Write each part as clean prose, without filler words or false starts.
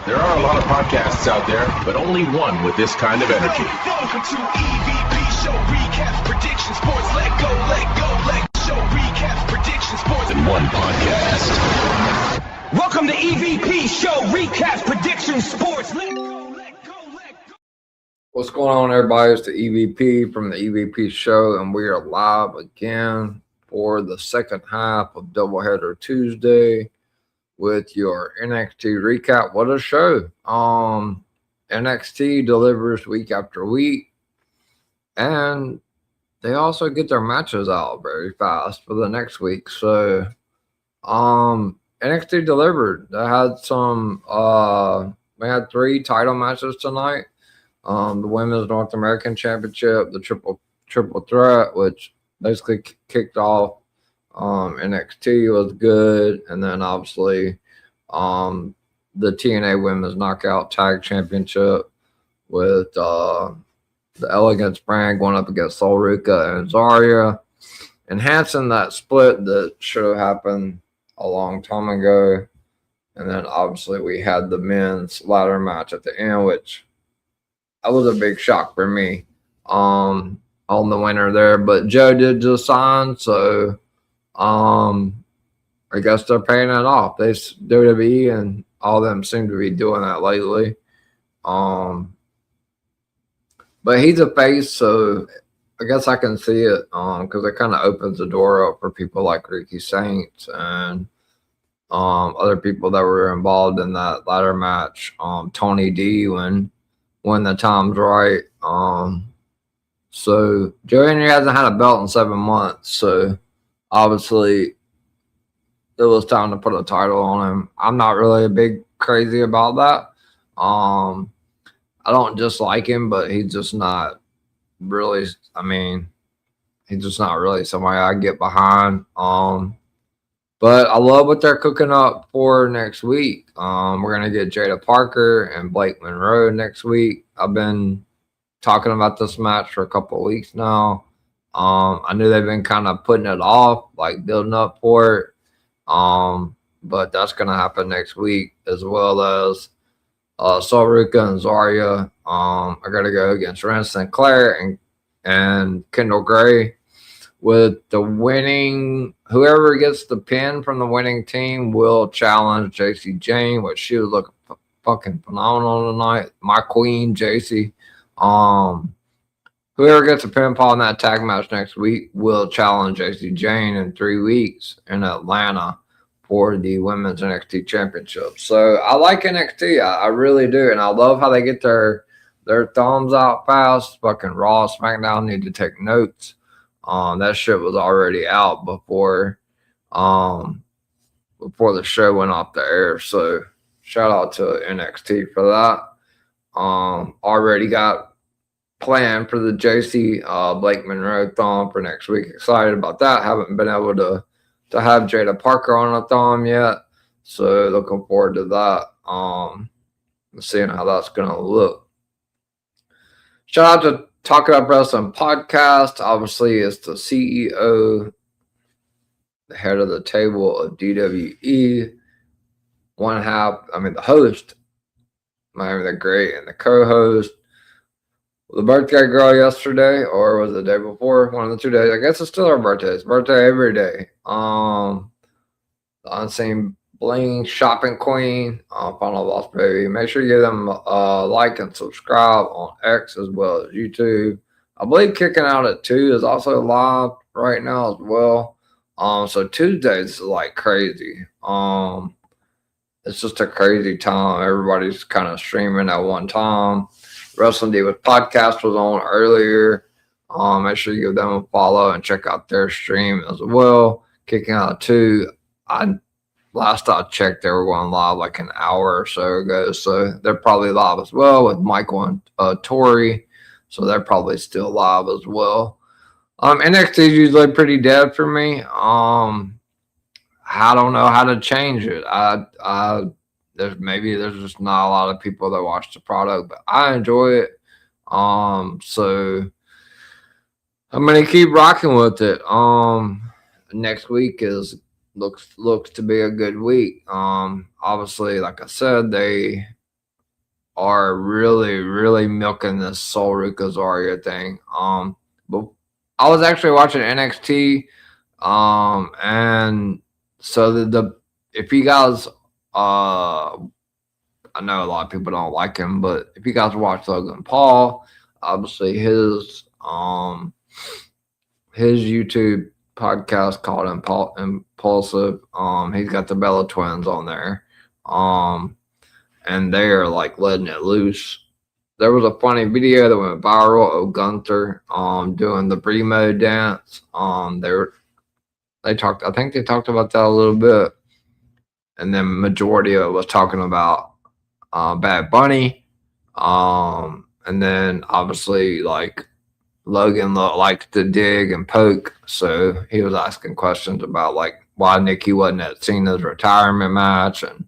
There are a lot of podcasts out there, but only one with this kind of energy. Welcome to EVP Show Recap Prediction Sports. Let go, Show Recap Prediction Sports. In one podcast. Welcome to EVP Show Recap Prediction Sports. Let go. What's going on, everybody? It's the EVP from the EVP Show, and we are live again for the second half of Doubleheader Tuesday with your NXT recap. What a show. NXT delivers week after week, and they also get their matches out very fast for the next week. So NXT delivered. They had some we had 3 title matches tonight. The Women's North American Championship, the triple threat, which basically kicked off NXT, was good. And then obviously the TNA Women's Knockout Tag Championship with the Elegance brand going up against Sol Ruca and Zarya, enhancing that split that should have happened a long time ago. And then obviously we had the men's ladder match at the end, which that was a big shock for me on the winner there. But Joe did just sign, so I guess they're paying it off. WWE and all of them seem to be doing that lately. But he's a face, so I guess I can see it because it kind of opens the door up for people like Ricky Saints and other people that were involved in that ladder match. Tony D when the time's right. So Joe Henry hasn't had a belt in 7 months, so obviously it was time to put a title on him. I'm not really a big crazy about that. I don't dislike him, but he's just not really, he's just not really somebody I get behind. But I love what they're cooking up for next week. We're going to get Jada Parker and Blake Monroe next week. I've been talking about this match for a couple of weeks now. I knew they've been kind of putting it off, like building up for it. But that's going to happen next week, as well as Sol Ruca and Zarya. I got to go against Ren Sinclair and Kendall Gray. With the winning, whoever gets the pin from the winning team will challenge JC Jane, which she was looking fucking phenomenal tonight. My queen, JC. Whoever gets a pinfall in that tag match next week will challenge JC Jane in 3 weeks in Atlanta for the Women's NXT Championship. So I like NXT. I really do. And I love how they get their thumbs out fast. Fucking Raw, SmackDown need to take notes. That shit was already out before the show went off the air. So shout out to NXT for that. Already got planned for the JC Blake Monroe thumb for next week. Excited about that. Haven't been able to have Jada Parker on a thumb yet. So looking forward to that. Seeing how that's gonna look. Shout out to Talk About Wrestling Podcast. Obviously, it's the CEO, the head of the table of DWE. The host, Miami the Great, and the co-host. The birthday girl yesterday, or was it the day before? One of the 2 days. I guess it's still her birthday. It's birthday every day. The Unseen Bling Shopping Queen, Final Boss Baby. Make sure you give them a like and subscribe on X as well as YouTube. I believe Kicking Out at 2 is also live right now as well. So Tuesdays is like crazy. It's just a crazy time. Everybody's kind of streaming at one time. Wrestling Divas podcast was on earlier. Make sure you give them a follow and check out their stream as well. Kicking Out at 2. Last I checked, they were going live like an hour or so ago. So they're probably live as well with Michael and Tori. So they're probably still live as well. NXT is usually pretty dead for me. I don't know how to change it. There's just not a lot of people that watch the product, but I enjoy it. So I'm gonna keep rocking with it. Next week looks to be a good week. Obviously, like I said, they are really, really milking this Sol Rukazaria thing. But I was actually watching NXT, and so the if you guys, I know a lot of people don't like him, but if you guys watch Logan Paul, obviously his YouTube podcast called Impulsive. He's got the Bella Twins on there. And they are like letting it loose. There was a funny video that went viral of Gunther doing the Primo dance. I think they talked about that a little bit. And then majority of it was talking about Bad Bunny. And then obviously like Logan liked to dig and poke, so he was asking questions about like why Nikki wasn't at Cena's retirement match and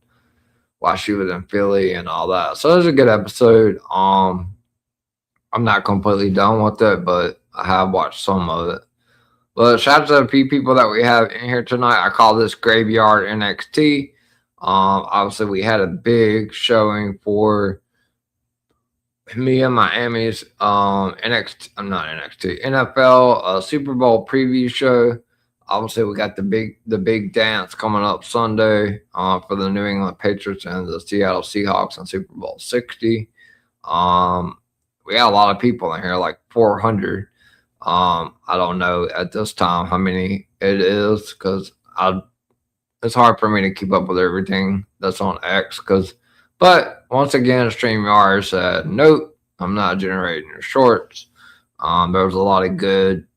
why she was in Philly and all that. So it was a good episode. I'm not completely done with it, but I have watched some of it. But shout out to a few people that we have in here tonight. I call this Graveyard NXT. Obviously we had a big showing for me and Miami's NFL Super Bowl preview show. Obviously, we got the big dance coming up Sunday for the New England Patriots and the Seattle Seahawks in Super Bowl 60. We got a lot of people in here, like 400. I don't know at this time how many it is because it's hard for me to keep up with everything that's on X. But once again, StreamYard said, nope, I'm not generating your shorts. There was a lot of good.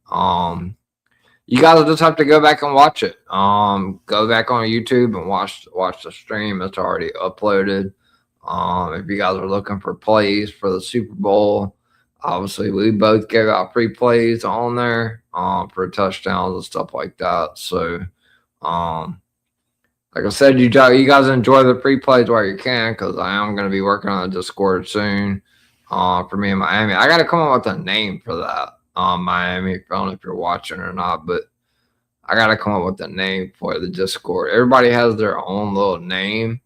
You guys just have to go back and watch it. Go back on YouTube and watch the stream. It's already uploaded. If you guys are looking for plays for the Super Bowl, obviously we both gave out free plays on there for touchdowns and stuff like that. So, like I said, you guys enjoy the free plays while you can, because I am going to be working on a Discord soon for me in Miami. I got to come up with a name for that. Miami, I don't know if you're watching or not, but I got to come up with a name for the Discord. Everybody has their own little name.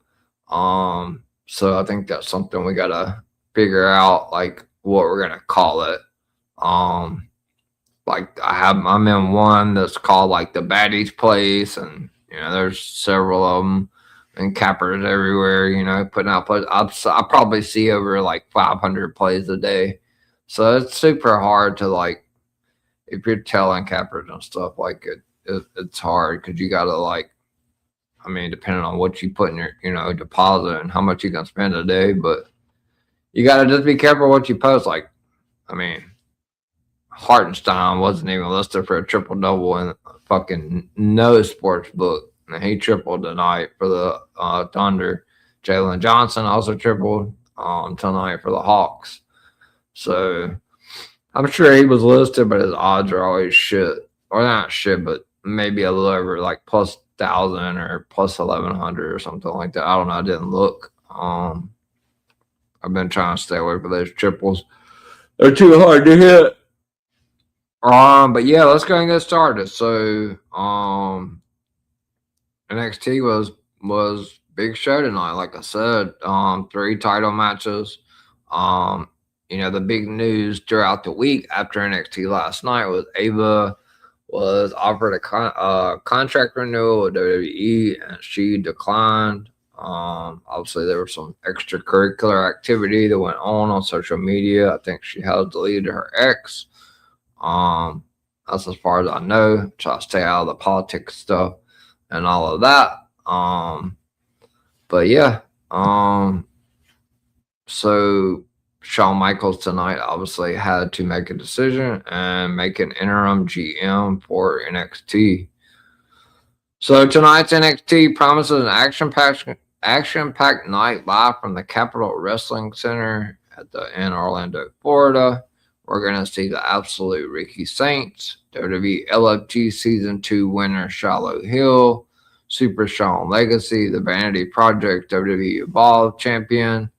So I think that's something we got to figure out, like what we're going to call it. Like I'm in one that's called like the Baddies Place, and you know, there's several of them and cappers everywhere, you know, putting out plays. I probably see over like 500 plays a day. So it's super hard to like, if you're telling cappers and stuff, like it's hard because you got to like, I mean, depending on what you put in your, you know, deposit and how much you can spend a day, but you got to just be careful what you post. Like, I mean, Hartenstein wasn't even listed for a triple double in fucking no sports book, and he tripled tonight for the Thunder. Jalen Johnson also tripled tonight for the Hawks. So I'm sure he was listed, but his odds are always shit, or not shit, but maybe a little over like plus 1,000 or plus 1,100 or something like that. I don't know. I didn't look. I've been trying to stay away from those triples. They're too hard to hit. But yeah, let's go and get started. So, NXT was big show tonight. Like I said, 3 title matches. You know, the big news throughout the week after NXT last night was Ava was offered a contract renewal with WWE, and she declined. Obviously, there was some extracurricular activity that went on social media. I think she has deleted her ex. That's as far as I know. Try to stay out of the politics stuff and all of that. But yeah. So Shawn Michaels tonight obviously had to make a decision and make an interim GM for NXT. So tonight's NXT promises an action-packed night live from the Capitol Wrestling Center in Orlando, Florida. We're going to see the Absolute Ricky Saints, WWE LFG Season 2 winner Shiloh Hill, Super Shawn Legacy, The Vanity Project WWE Evolve Champion,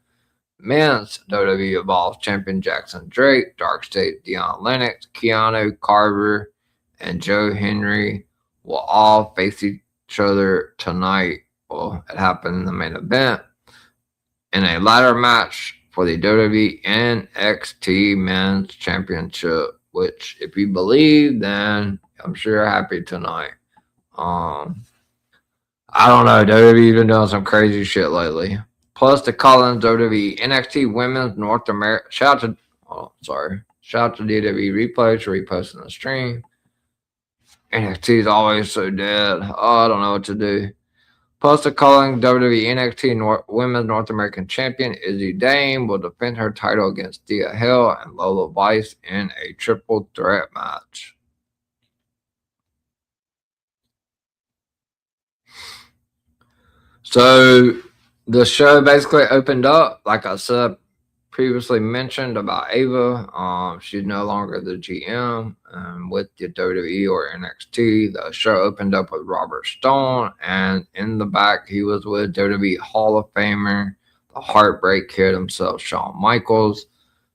Men's WWE Evolve Champion Jackson Drake, Dark State Deion Lennox, Keanu Carver, and Joe Henry will all face each other tonight. Well, it happened in the main event in a ladder match for the WWE NXT Men's Championship, which, if you believe, then I'm sure you're happy tonight. I don't know. WWE been doing some crazy shit lately. Plus, the Collins WWE NXT Women's North America. Shout out to WWE Replays for reposting the stream. NXT is always so dead. Oh, I don't know what to do. Plus, the calling WWE NXT Women's North American Champion Izzy Dame will defend her title against Thea Hale and Lola Vice in a triple threat match. So, the show basically opened up, like I said, previously mentioned about Ava. She's no longer the GM with the WWE or NXT. The show opened up with Robert Stone, and in the back, he was with WWE Hall of Famer, the Heartbreak Kid himself, Shawn Michaels.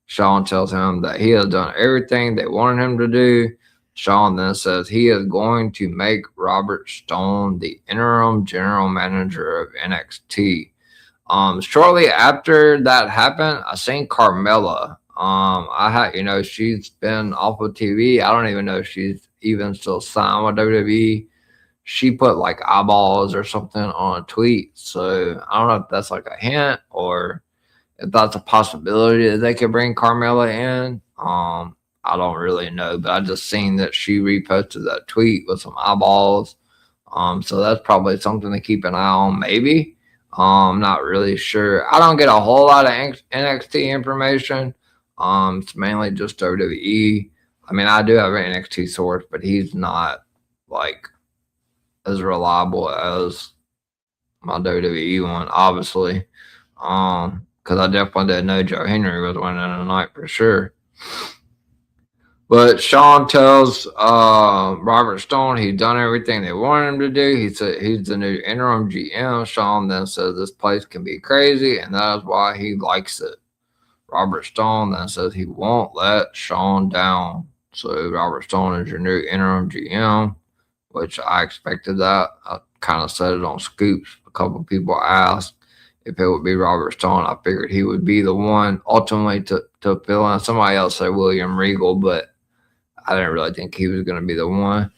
Shawn tells him that he has done everything they wanted him to do. Shawn then says he is going to make Robert Stone the interim general manager of NXT. Shortly after that happened, I seen Carmella. She's been off of TV. I don't even know if she's even still signed with WWE. She put like eyeballs or something on a tweet. So I don't know if that's like a hint or if that's a possibility that they could bring Carmella in. I don't really know, but I just seen that she reposted that tweet with some eyeballs. So that's probably something to keep an eye on, maybe. I'm not really sure. I don't get a whole lot of NXT information. It's mainly just WWE. I mean, I do have an NXT source, but he's not like as reliable as my WWE one, obviously. Because I definitely didn't know Joe Henry was winning tonight for sure. But Shawn tells Robert Stone he's done everything they wanted him to do. He said he's the new interim GM. Shawn then says this place can be crazy, and that is why he likes it. Robert Stone then says he won't let Shawn down. So Robert Stone is your new interim GM, which I expected that. I kind of said it on Scoops. A couple of people asked if it would be Robert Stone. I figured he would be the one ultimately to fill in. Somebody else said William Regal, but I didn't really think he was going to be the one.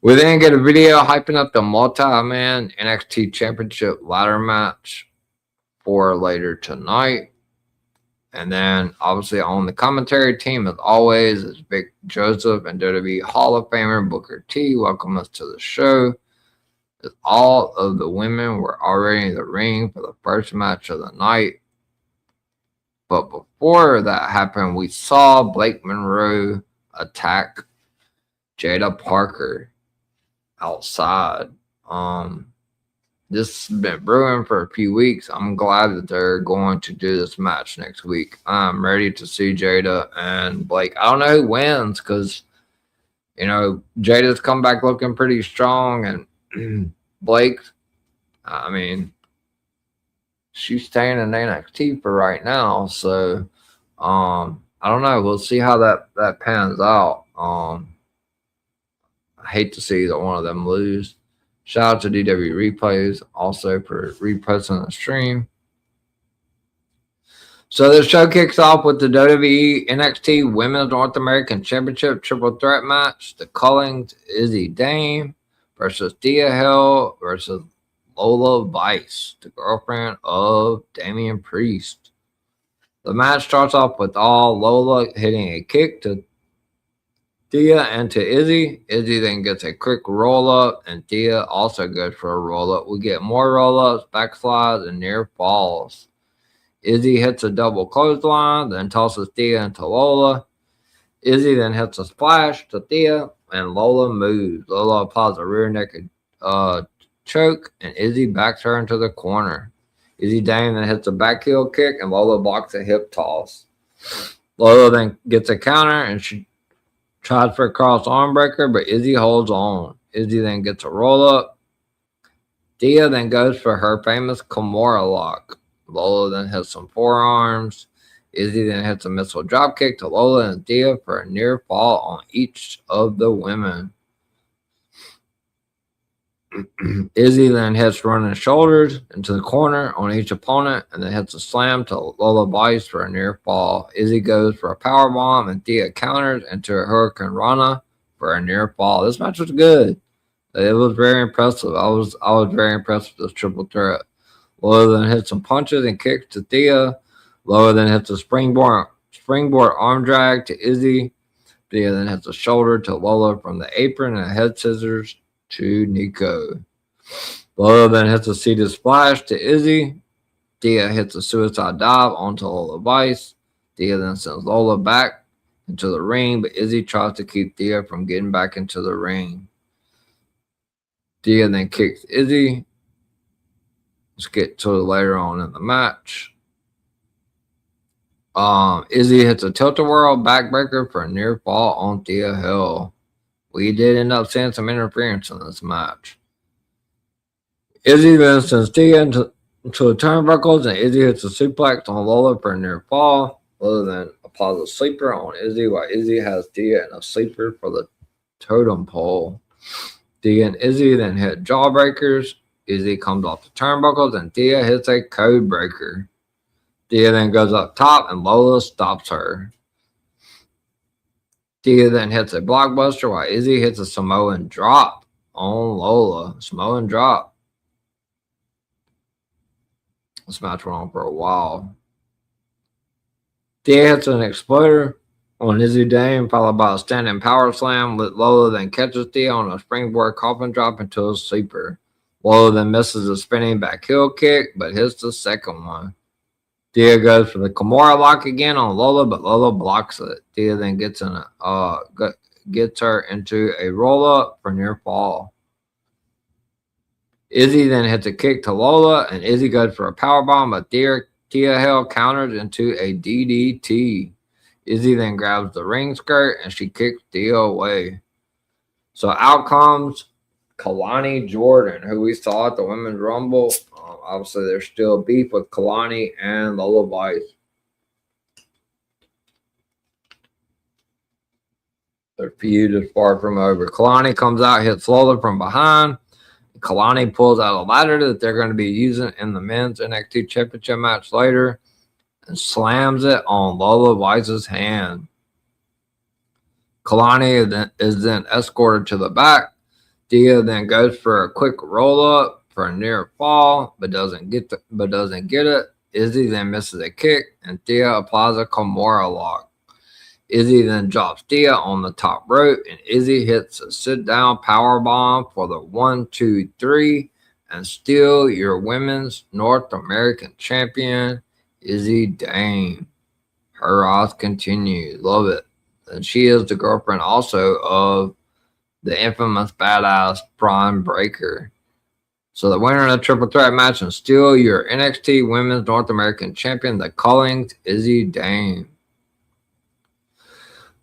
We then get a video hyping up the multi-man NXT Championship ladder match for later tonight. And then, obviously, on the commentary team, as always, is Vic Joseph and WWE Hall of Famer Booker T. Welcome us to the show. As all of the women were already in the ring for the first match of the night. But before that happened, we saw Blake Monroe attack Jada Parker outside. This has been brewing for a few weeks. I'm glad that they're going to do this match next week. I'm ready to see Jada and Blake. I don't know who wins because, Jada's come back looking pretty strong, and Blake, I mean, she's staying in NXT for right now. So, I don't know. We'll see how that pans out. I hate to see either one of them lose. Shout out to DW Replays also for reposting the stream. So the show kicks off with the WWE NXT Women's North American Championship Triple Threat match. The Cullings, Izzy Dame versus Thea Hale versus Lola Vice, the girlfriend of Damian Priest. The match starts off with Lola hitting a kick to Thea and to Izzy. Izzy then gets a quick roll-up, and Thea also goes for a roll-up. We get more roll-ups, backslides, and near falls. Izzy hits a double clothesline, then tosses Thea into Lola. Izzy then hits a splash to Thea, and Lola moves. Lola applies a rear naked choke, and Izzy backs her into the corner. Izzy Dame then hits a back heel kick, and Lola blocks a hip toss. Lola then gets a counter, and she tries for a cross arm breaker, but Izzy holds on. Izzy then gets a roll-up. Thea then goes for her famous Kimura lock. Lola then hits some forearms. Izzy then hits a missile dropkick to Lola and Thea for a near fall on each of the women. Izzy then hits running shoulders into the corner on each opponent and then hits a slam to Lola Vice for a near fall. Izzy goes for a power bomb and Thea counters into a Hurricane Rana for a near fall. This match was good. It was very impressive. I was very impressed with this triple threat. Lola then hits some punches and kicks to Thea. Lola then hits a springboard arm drag to Izzy. Thea then hits a shoulder to Lola from the apron and a head scissors to Nico. Lola then hits a seated splash to Izzy. Thea hits a suicide dive onto Lola Vice. Thea then sends Lola back into the ring, but Izzy tries to keep Thea from getting back into the ring. Thea then kicks Izzy. Let's get to it later on in the match. Izzy hits a tilt-a-whirl backbreaker for a near fall on Thea Hill. We did end up seeing some interference in this match. Izzy then sends Thea into the turnbuckles, and Izzy hits a suplex on Lola for a near fall. Lola then applies a sleeper on Izzy, while Izzy has Thea in a sleeper for the totem pole. Thea and Izzy then hit jawbreakers. Izzy comes off the turnbuckles, and Thea hits a code breaker. Thea then goes up top, and Lola stops her. Thea then hits a blockbuster, while Izzy hits a Samoan drop on Lola. Samoan drop. This match went on for a while. Thea hits an exploder on Izzy Dame, followed by a standing power slam. Lola then catches Thea on a springboard coffin drop into a sleeper. Lola then misses a spinning back heel kick, but hits the second one. Thea goes for the Kimura lock again on Lola, but Lola blocks it. Thea then gets her into a roll-up for near fall. Izzy then hits a kick to Lola, and Izzy goes for a powerbomb, but Thea Hill counters into a DDT. Izzy then grabs the ring skirt, and she kicks Thea away. So out comes Kalani Jordan, who we saw at the Women's Rumble. Obviously, there's still beef with Kalani and Lola Vice. Their feud is far from over. Kalani comes out, hits Lola from behind. Kalani pulls out a ladder that they're going to be using in the men's NXT Championship match later and slams it on Lola Vice's hand. Kalani is then escorted to the back. Thea then goes for a quick roll-up for a near fall, but doesn't get it. Izzy then misses a kick, and Thea applies a Kimura lock. Izzy then drops Thea on the top rope, and Izzy hits a sit-down power bomb for the 1, 2, 3, and still your Women's North American Champion, Izzy Dame. Her rise continues. Love it. And she is the girlfriend also of the infamous badass Braun Breaker. So the winner of the triple threat match and still your NXT Women's North American Champion, the Cullings, Izzy Dame.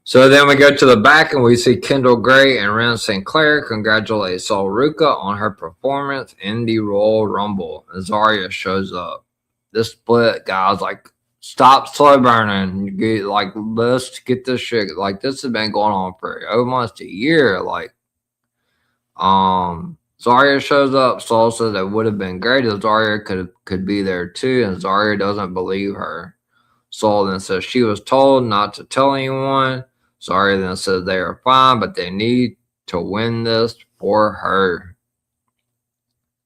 So then we go to the back and we see Kendall Gray and Ren St. Clair congratulate Sol Ruca on her performance in the Royal Rumble. And Zarya shows up. This split, guys, like, stop slow burning. Like, let's get this shit. Like, this has been going on for almost a year. Like, Zarya shows up. Sol says it would have been great if Zarya could be there too, and Zarya doesn't believe her. Sol then says she was told not to tell anyone. Zarya then says they are fine, but they need to win this for her.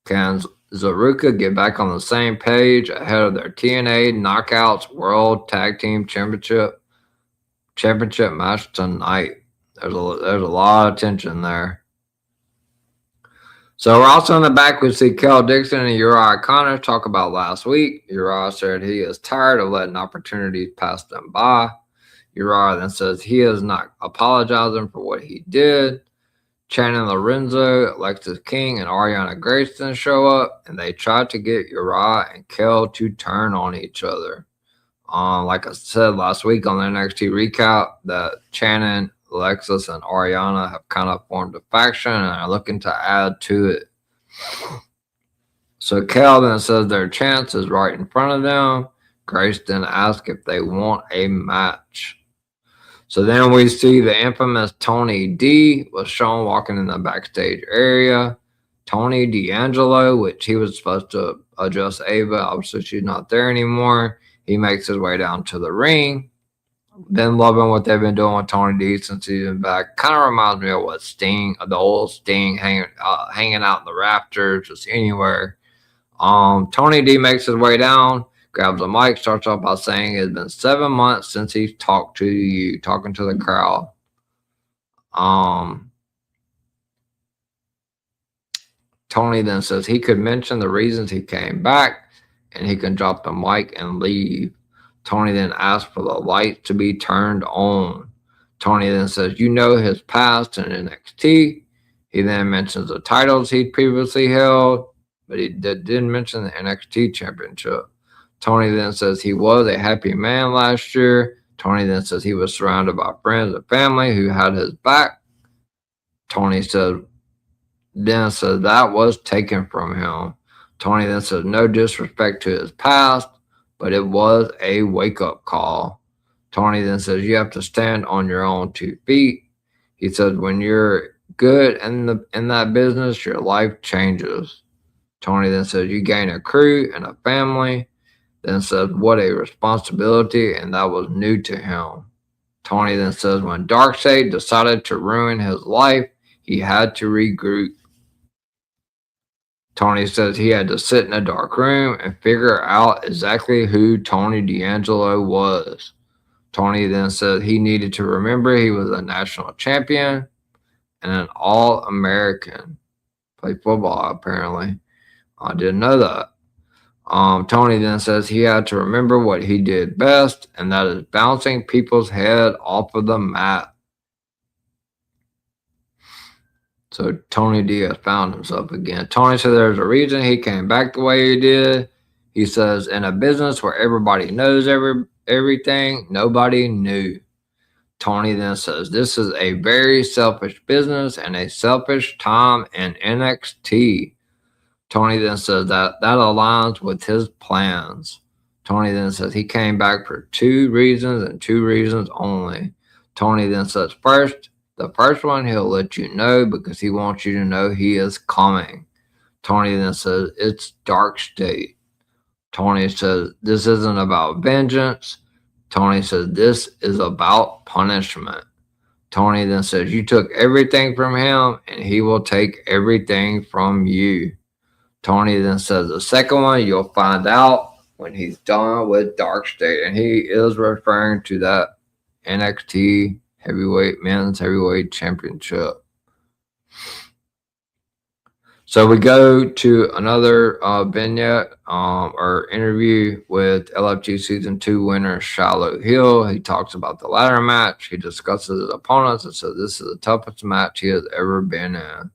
Can Zaruka get back on the same page ahead of their TNA Knockouts World Tag Team Championship match tonight? There's a lot of tension there. So we're also in the back. We see Kel Dixon and Uriah Connor talk about last week. Uriah said he is tired of letting opportunities pass them by. Uriah then says he is not apologizing for what he did. Shannon Lorenzo, Alexis King, and Ariana Grace then show up, and they try to get Uriah and Kel to turn on each other. Like I said last week on the NXT recap, that Shannon, Alexis, and Ariana have kind of formed a faction and are looking to add to it. So Kel then says their chance is right in front of them. Grace then asks if they want a match. So then we see the infamous Tony D was shown walking in the backstage area. Tony D'Angelo, which he was supposed to adjust Ava. Obviously, she's not there anymore. He makes his way down to the ring. Been loving what they've been doing with Tony D since he's been back. Kind of reminds me of what Sting, the old Sting, hanging out in the rafters, just anywhere. Tony D makes his way down, grabs a mic, starts off by saying it's been 7 months since he's talked to you, talking to the crowd. Tony then says he could mention the reasons he came back, and he can drop the mic and leave. Tony then asks for the lights to be turned on. Tony then says, you know his past in NXT. He then mentions the titles he'd previously held, but he didn't mention the NXT championship. Tony then says he was a happy man last year. Tony then says he was surrounded by friends and family who had his back. Tony then says that was taken from him. Tony then says no disrespect to his past, but it was a wake-up call. Tony then says you have to stand on your own 2 feet. He says when you're good in that business, your life changes. Tony then says you gain a crew and a family. Then says what a responsibility, and that was new to him. Tony then says when Darkseid decided to ruin his life, he had to regroup. Tony says he had to sit in a dark room and figure out exactly who Tony D'Angelo was. Tony then said he needed to remember he was a national champion and an All-American. Played football, apparently. I didn't know that. Tony then says he had to remember what he did best, and that is bouncing people's head off of the mat. So Tony D has found himself again. Tony said there's a reason he came back the way he did. He says in a business where everybody knows everything, nobody knew. Tony then says this is a very selfish business and a selfish time in NXT. Tony then says that aligns with his plans. Tony then says he came back for 2 reasons and 2 reasons only. Tony then says the first one he'll let you know because he wants you to know he is coming. Tony then says it's Dark State. Tony says this isn't about vengeance. Tony says this is about punishment. Tony then says you took everything from him and he will take everything from you. Tony then says the second one you'll find out when he's done with Dark State, and he is referring to that NXT men's heavyweight championship. So we go to another vignette or interview with LFG Season 2 winner Shiloh Hill. He talks about the ladder match. He discusses his opponents and says this is the toughest match he has ever been in.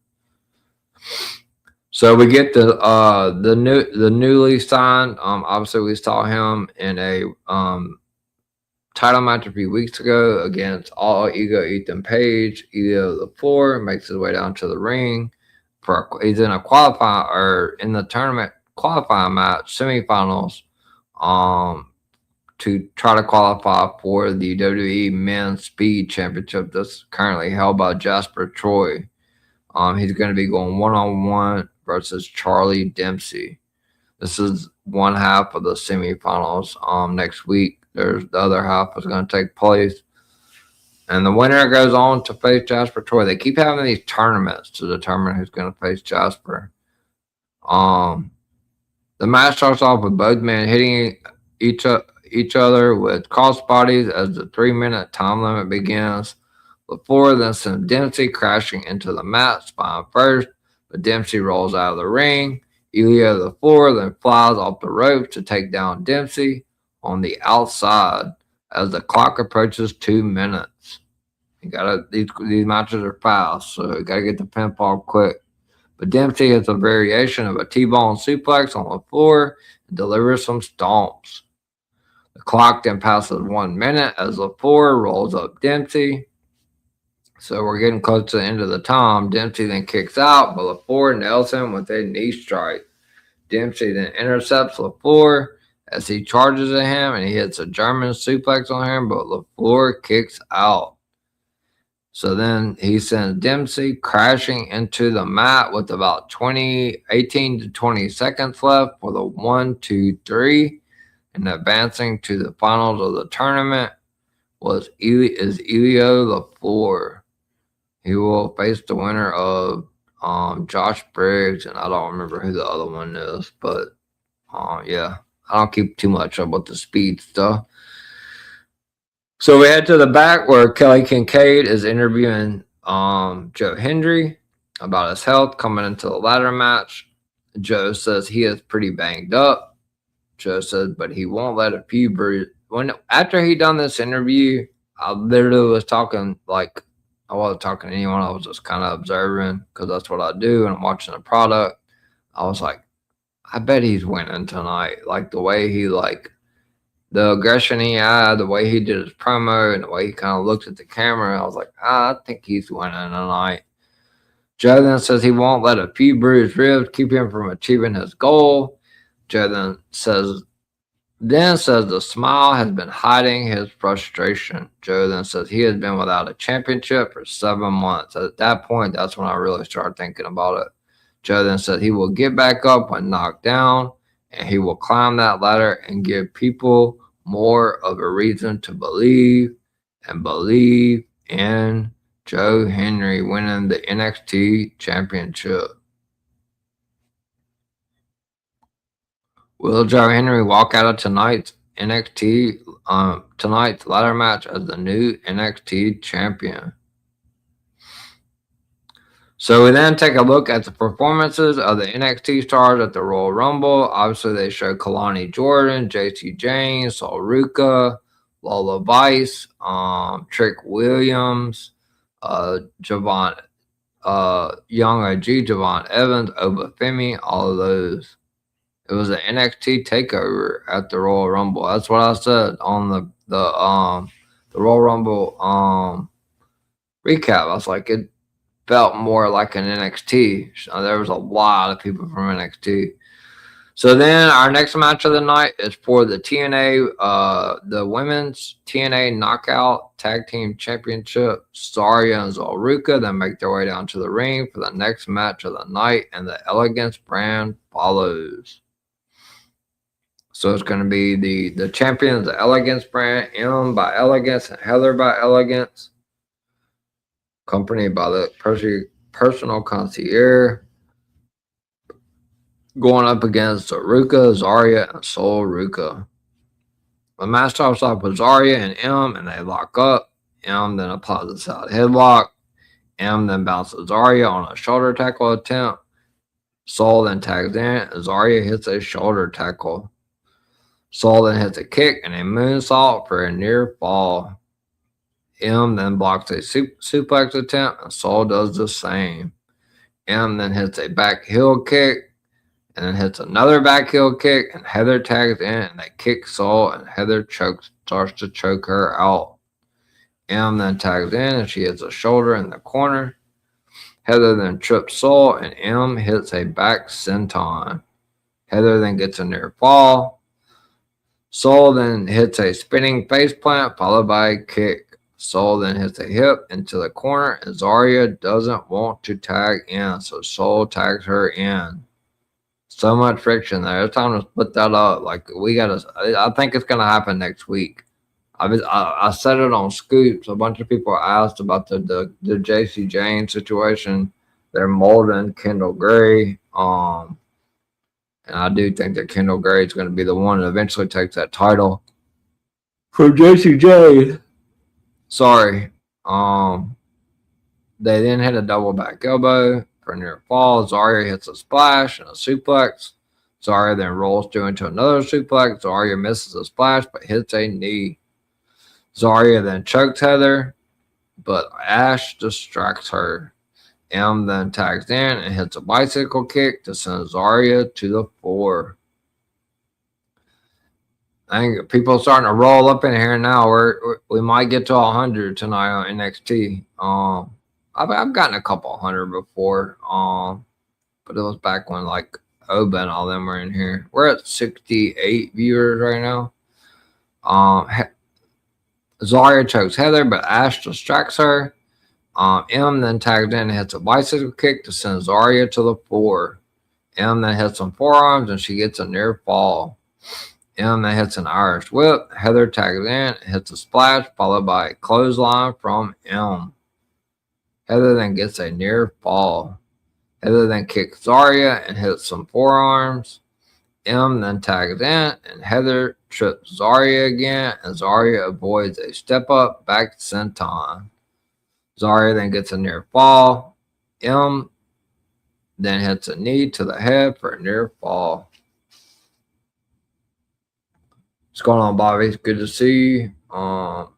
So we get the newly signed. Obviously, we saw him in a title match a few weeks ago against All Ego Ethan Page. Ego the 4 makes his way down to the ring. He's in a in the tournament qualifying match semifinals to try to qualify for the WWE Men's Speed Championship that's currently held by Jasper Troy. He's going to be going one-on-one versus Charlie Dempsey. This is one half of the semifinals. Next week, the other half is going to take place. And the winner goes on to face Jasper Troy. They keep having these tournaments to determine who's going to face Jasper. The match starts off with both men hitting each other with crossbodies as the 3-minute time limit begins. Before then sends Dempsey crashing into the mat, spine first, but Dempsey rolls out of the ring. Elio the 4 then flies off the ropes to take down Dempsey on the outside as the clock approaches 2 minutes. These matches are fast, so you gotta get the pinfall quick. But Dempsey hits a variation of a T-bone suplex on the floor and delivers some stomps. The clock then passes 1 minute as the 4 rolls up Dempsey. So we're getting close to the end of the time. Dempsey then kicks out, but LaFleur nails him with a knee strike. Dempsey then intercepts LaFleur as he charges at him, and he hits a German suplex on him, but LaFleur kicks out. So then he sends Dempsey crashing into the mat with about 18 to 20 seconds left for the 1, 2, 3, and advancing to the finals of the tournament is Elio the 4. He will face the winner of Josh Briggs, and I don't remember who the other one is, but yeah, I don't keep too much up with the speed stuff. So we head to the back where Kelly Kincaid is interviewing Joe Hendry about his health coming into the ladder match. Joe says he is pretty banged up. Joe says, but he won't let a few bruise. After he done this interview, I literally was talking like I wasn't talking to anyone. I was just kind of observing because that's what I do, and I'm watching the product. I was like, I bet he's winning tonight. Like the way he the aggression he had, the way he did his promo, and the way he kind of looked at the camera, I was like, I think he's winning tonight. Joe then says he won't let a few bruised ribs keep him from achieving his goal. Joe then says the smile has been hiding his frustration. Joe then says he has been without a championship for 7 months. At that point, that's when I really started thinking about it. Joe then said he will get back up when knocked down, and he will climb that ladder and give people more of a reason to believe in Joe Hendry winning the NXT championship. Will Joe Hendry walk out of tonight's ladder match as the new NXT champion? So we then take a look at the performances of the NXT stars at the Royal Rumble. Obviously, they show Kalani Jordan, JC James, Sol Ruka, Lola Vice, Trick Williams, Young OG, Javon Evans, Oba Femi, all of those. It was an NXT takeover at the Royal Rumble. That's what I said on the Royal Rumble recap. I was like, it felt more like an NXT. There was a lot of people from NXT. So then our next match of the night is for the TNA, the women's TNA Knockout Tag Team Championship. Zarya and Zolruka then make their way down to the ring for the next match of the night, and the Elegance brand follows. So it's going to be the champions, the Elegance brand, M by Elegance and Heather by Elegance, accompanied by the personal concierge, going up against Ruka, Zarya, and Sol Ruka. The match starts off with Zarya and M, and they lock up. M then applies a side headlock. M then bounces Zarya on a shoulder tackle attempt. Sol then tags in, and Zarya hits a shoulder tackle. Sol then hits a kick and a moonsault for a near fall. M then blocks a suplex attempt, and Sol does the same. M then hits a back heel kick, and then hits another back heel kick, and Heather tags in, and they kick Sol, and Heather starts to choke her out. M then tags in, and she hits a shoulder in the corner. Heather then trips Sol, and M hits a back senton. Heather then gets a near fall. Sol then hits a spinning faceplant, followed by a kick. Sol then hits a hip into the corner, and Zarya doesn't want to tag in, so Sol tags her in. So much friction there. It's time to split that up. Like, I think it's going to happen next week. I said it on Scoops. A bunch of people asked about the JC James situation. They're molding Kendall Gray. And I do think that Kendall Gray is going to be the one that eventually takes that title from JC James. Sorry. They then hit a double back elbow for a near fall. Zarya hits a splash and a suplex. Zarya then rolls through into another suplex. Zarya misses a splash but hits a knee. Zarya then chokes Heather, but Ash distracts her. M then tags in and hits a bicycle kick to send Zarya to the floor. I think people are starting to roll up in here now. We might get to 100 tonight on NXT. I've gotten a couple hundred before, but it was back when like Oba and all them were in here. We're at 68 viewers right now. Zarya chokes Heather, but Ash distracts her. M then tags in and hits a bicycle kick to send Zarya to the floor. M then hits some forearms and she gets a near fall. M then hits an Irish whip. Heather tags in and hits a splash, followed by a clothesline from M. Heather then gets a near fall. Heather then kicks Zarya and hits some forearms. M then tags in and Heather trips Zarya again, and Zarya avoids a step up back senton. Zarya then gets a near fall. M then hits a knee to the head for a near fall. What's going on, Bobby? It's good to see you.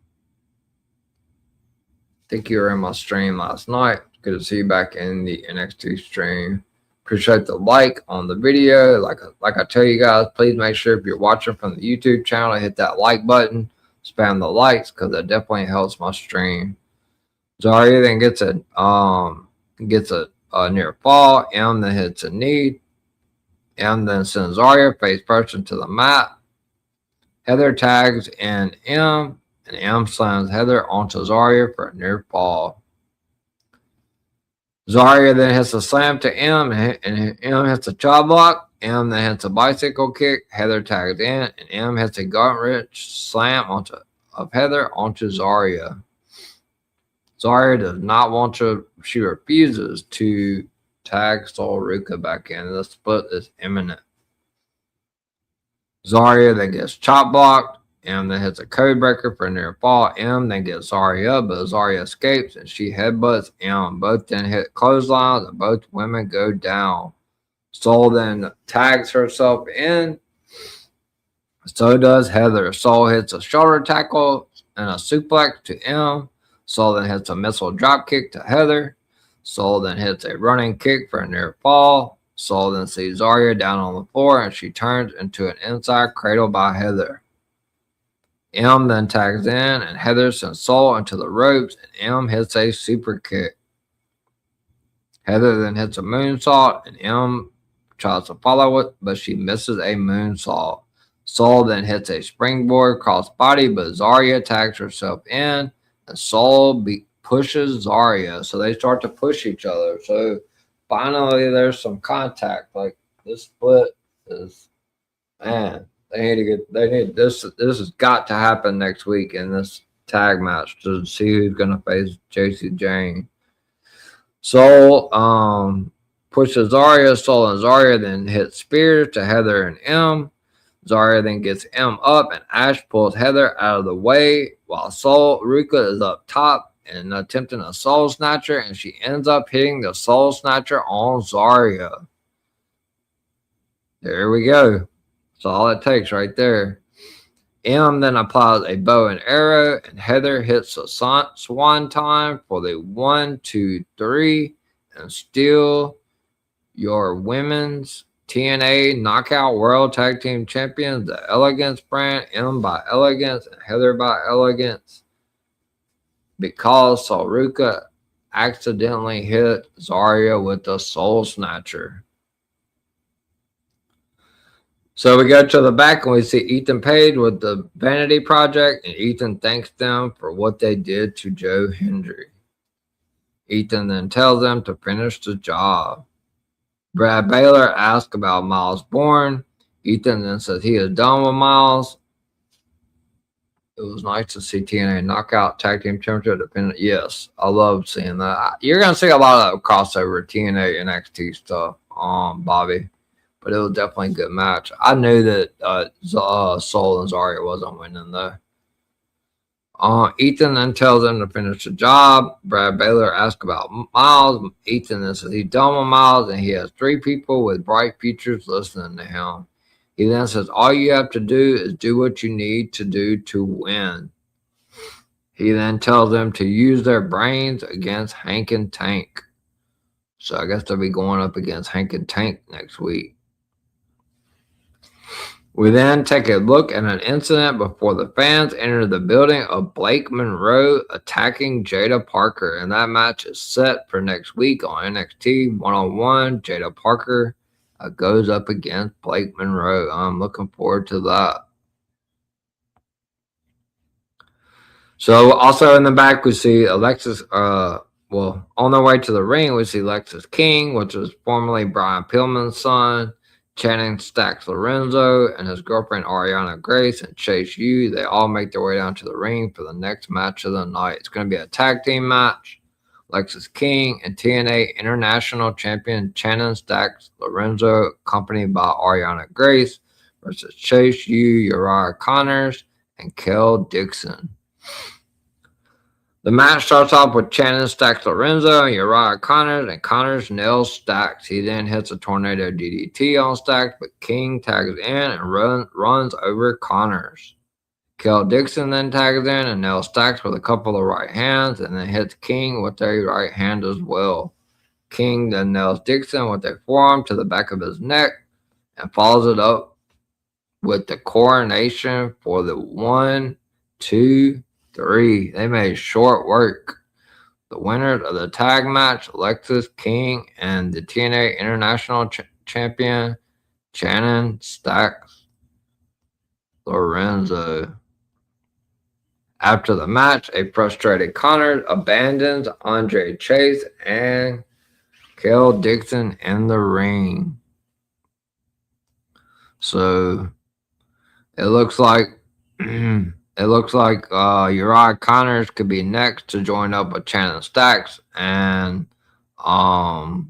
Think you were in my stream last night. Good to see you back in the NXT stream. Appreciate the like on the video. Like I tell you guys, please make sure if you're watching from the YouTube channel, hit that like button. Spam the likes because that definitely helps my stream. Zarya then gets a near fall. M then hits a knee. M then sends Zarya face first into the mat. Heather tags in M, and M slams Heather onto Zarya for a near fall. Zarya then hits a slam to M, and M hits a chop block. M then hits a bicycle kick. Heather tags in, and M hits a gut-wrench slam of Heather onto Zarya. Zarya does not want to. She refuses to tag Sol Ruka back in. The split is imminent. Zarya then gets chop blocked. M then hits a code breaker for a near fall. M then gets Zarya up, but Zarya escapes and she headbutts M. Both then hit clotheslines and both women go down. Sol then tags herself in. So does Heather. Sol hits a shoulder tackle and a suplex to M. Sol then hits a missile drop kick to Heather. Sol then hits a running kick for a near fall. Sol then sees Zarya down on the floor and she turns into an inside cradle by Heather. M then tags in and Heather sends Sol into the ropes and M hits a super kick. Heather then hits a moonsault and M tries to follow it, but she misses a moonsault. Sol then hits a springboard crossbody, but Zarya tags herself in and Sol pushes Zarya. So they start to push each other. So finally there's some contact. Like this split is, man. They need this has got to happen next week in this tag match to see who's gonna face JC Jane. Sol pushes Zarya. Sol and Zarya then hit spears to Heather and M. Zarya then gets M up and Ash pulls Heather out of the way while Sol Ruka is up top and attempting a soul snatcher, and she ends up hitting the soul snatcher on Zarya. There we go. That's all it takes right there. M then applies a bow and arrow, and Heather hits a swan time for the 1, 2, 3, and still your women's TNA Knockout World Tag Team Champions, the Elegance brand, M by Elegance and Heather by Elegance, because Sol Ruka accidentally hit Zarya with the Soul Snatcher. So we go to the back and we see Ethan Page with the Vanity Project, and Ethan thanks them for what they did to Joe Hendry. Ethan then tells them to finish the job. Brad Baylor asks about Miles Bourne. Ethan then says he is done with Miles. It was nice to see TNA Knockout Tag Team Championship defendant. Yes, I love seeing that. You're going to see a lot of crossover TNA NXT stuff, Bobby. But it was definitely a good match. I knew that Sol and Zarya wasn't winning, though. Ethan then tells them to finish the job. Brad Baylor asks about Miles. Ethan then says he's done with Miles, and he has 3 people with bright futures listening to him. He then says all you have to do is do what you need to do to win. He then tells them to use their brains against Hank and Tank. So I guess they'll be going up against Hank and Tank next week. We then take a look at an incident before the fans enter the building of Blake Monroe attacking Jada Parker. And that match is set for next week on NXT 101. Jada Parker goes up against Blake Monroe. I'm looking forward to that. So also in the back, we see Alexis on their way to the ring, we see Lexis King, which was formerly Brian Pillman's son, Channing Stacks Lorenzo, and his girlfriend Ariana Grace and Chase Yu. They all make their way down to the ring for the next match of the night. It's going to be a tag team match. Lexis King and TNA International Champion Channing Stacks Lorenzo, accompanied by Ariana Grace, versus Chase Yu, Uriah Connors, and Kel Dixon. The match starts off with Channing Stacks Lorenzo and Uriah Connors, and Connors nails Stacks. He then hits a tornado DDT on Stacks, but King tags in and runs over Connors. Kel Dixon then tags in and nails Stacks with a couple of right hands, and then hits King with a right hand as well. King then nails Dixon with a forearm to the back of his neck and follows it up with the coronation for the 1, 2, 3. They made short work. The winners of the tag match, Lexis King and the TNA International Champion, Channing Stacks Lorenzo. After the match, a frustrated Connors abandons Andre Chase and Kel Dixon in the ring. So it looks like Uriah Connors could be next to join up with Channing Stacks and Ariana